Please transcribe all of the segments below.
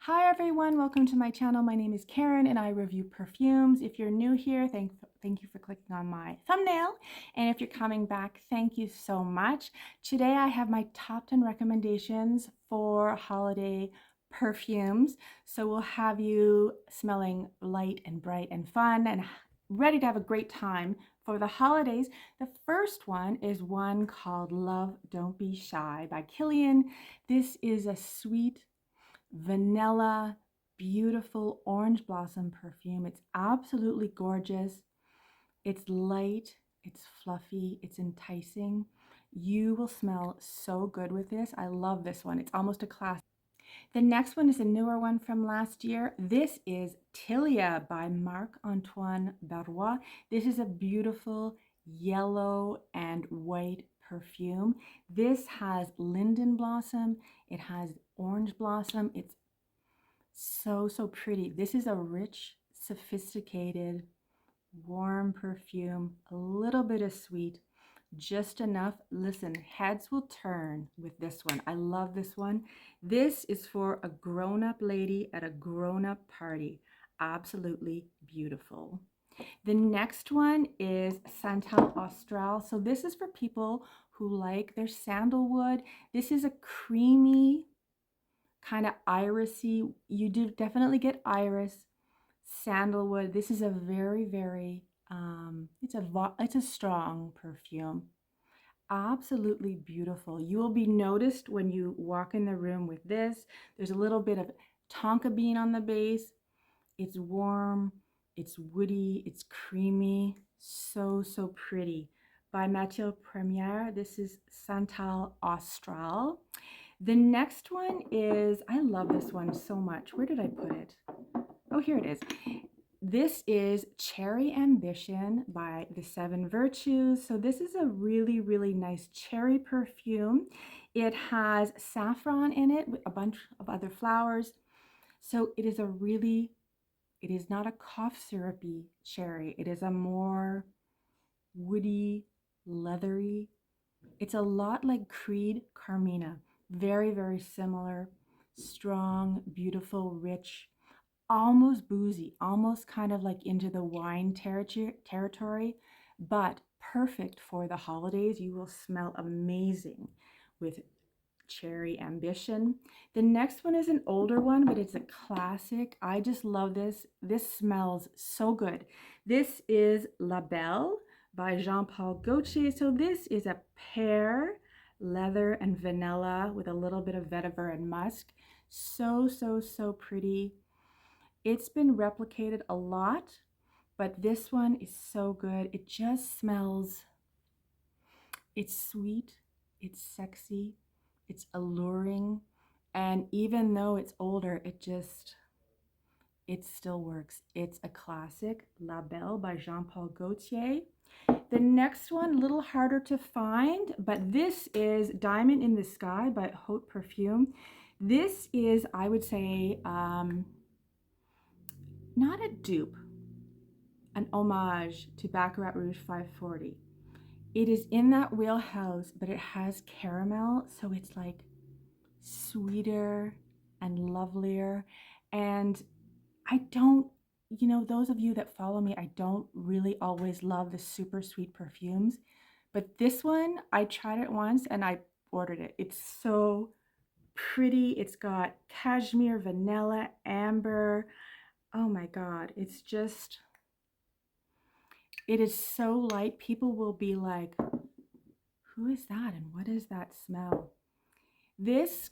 Hi everyone, welcome to my channel. My name is Karen and I review perfumes. If you're new here, thank you for clicking on my thumbnail. And if you're coming back, thank you so much. Today I have my top 10 recommendations for holiday perfumes. So we'll have you smelling light and bright and fun and ready to have a great time for the holidays. The first one is one called Love Don't Be Shy by Kilian. This is a sweet vanilla, beautiful orange blossom perfume. It's absolutely gorgeous. It's light, it's fluffy, it's enticing. You will smell so good with this. I love this one. It's almost a classic. The next one is a newer one from last year. This is Tilia by Marc-Antoine Barrois. This is a beautiful yellow and white perfume. This has linden blossom. It has orange blossom. It's so pretty. This is a rich, sophisticated, warm perfume, a little bit of sweet, just enough. Listen, heads will turn with this one. I love this one. This is for a grown-up lady at a grown-up party. Absolutely beautiful. The next one is Santal Austral. So this is for people who like their sandalwood. This is a creamy, kind of irisy. You do definitely get iris, sandalwood. This is a very it's a strong perfume. Absolutely beautiful. You will be noticed when you walk in the room with this. There's a little bit of tonka bean on the base. It's warm, it's woody, it's creamy, so pretty. By Matiere, this is Santal Austral. The next one is, I love this one so much. Where did I put it? Oh, here it is. This is Cherry Ambition by the Seven Virtues. So this is a really nice cherry perfume. It has saffron in it with a bunch of other flowers. So it is not a cough syrupy cherry. It is a more woody, leathery. It's a lot like Creed Carmina. Very similar, strong, beautiful, rich, almost boozy, almost kind of like into the wine territory, but perfect for the holidays. You will smell amazing with Cherry Ambition. The next one is an older one, but it's a classic. I just love this. This smells so good. This is La Belle by Jean-Paul Gaultier. So this is a pear, leather, and vanilla with a little bit of vetiver and musk. So pretty. It's been replicated a lot, but this one is so good. It just smells, it's sweet, it's sexy, it's alluring, and even though it's older, it still works. It's a classic, La Belle by Jean-Paul Gaultier. The next one, a little harder to find, but this is Diamond in the Sky by Haute Perfume. This is, I would say, not a dupe, an homage to Baccarat Rouge 540. It is in that wheelhouse, but it has caramel, so it's like sweeter and lovelier. And I don't, those of you that follow me, I don't really always love the super sweet perfumes, but this one, I tried it once and I ordered it. It's so pretty. It's got cashmere, vanilla, amber. Oh my God, it's just, it is so light. People will be like, who is that and what is that smell? This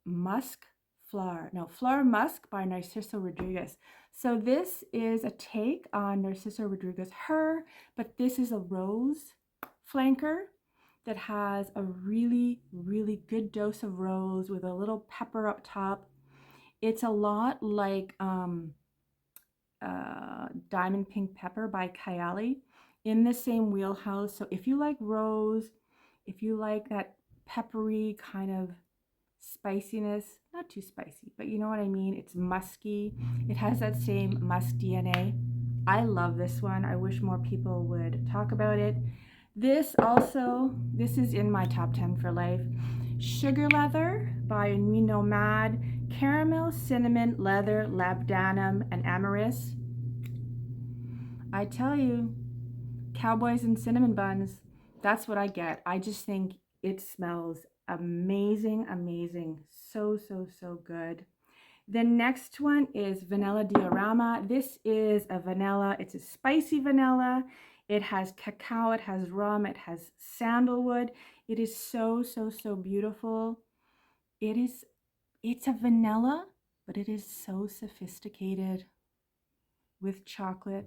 Musk Fleur Musk by Narciso Rodriguez. So this is a take on Narciso Rodriguez Her, but this is a rose flanker that has a really good dose of rose with a little pepper up top. It's a lot like Diamond Pink Pepper by Kayali, in the same wheelhouse. So if you like rose, if you like that peppery kind of spiciness, not too spicy, but you know what I mean, it's musky. It has that same musk DNA. I love this one. I wish more people would talk about it. This is in my top 10 for life. Sugar Leather by Nuit Nomad. caramel, cinnamon, leather, labdanum, and amyris. I tell you, cowboys and cinnamon buns, that's what I get. I just think it smells amazing, amazing. So, so, so good. The next one is vanilla diorama. This is a vanilla. It's a spicy vanilla. It has cacao, it has rum, it has sandalwood. It is so, so, so beautiful. It's a vanilla, but it is so sophisticated with chocolate.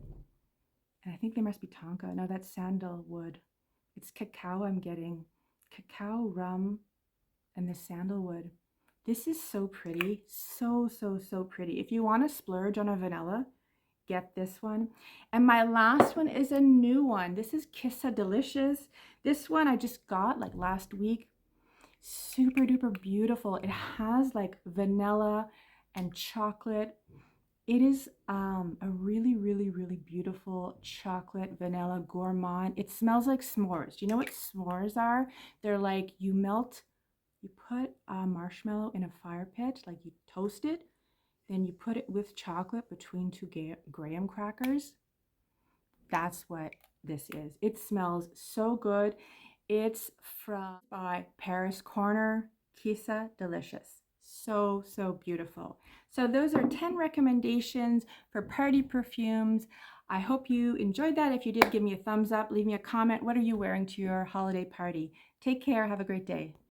And I think there must be tonka. No, that's sandalwood. It's cacao I'm getting. Cacao, rum, and the sandalwood. This is so pretty. So, so, so pretty. If you want to splurge on a vanilla, get this one. And my last one is a new one. This is Qissa Delicious. This one I just got like last week. Super duper beautiful. It has like vanilla and chocolate. It is a really, really, really beautiful chocolate vanilla gourmand. It smells like s'mores. Do you know what s'mores are? They're like you put a marshmallow in a fire pit, like you toast it, then you put it with chocolate between two graham crackers. That's what this is. It smells so good. It's by Paris Corner, Qissa Delicious. So, so beautiful. So those are 10 recommendations for party perfumes. I hope you enjoyed that. If you did, give me a thumbs up, leave me a comment. What are you wearing to your holiday party? Take care. Have a great day.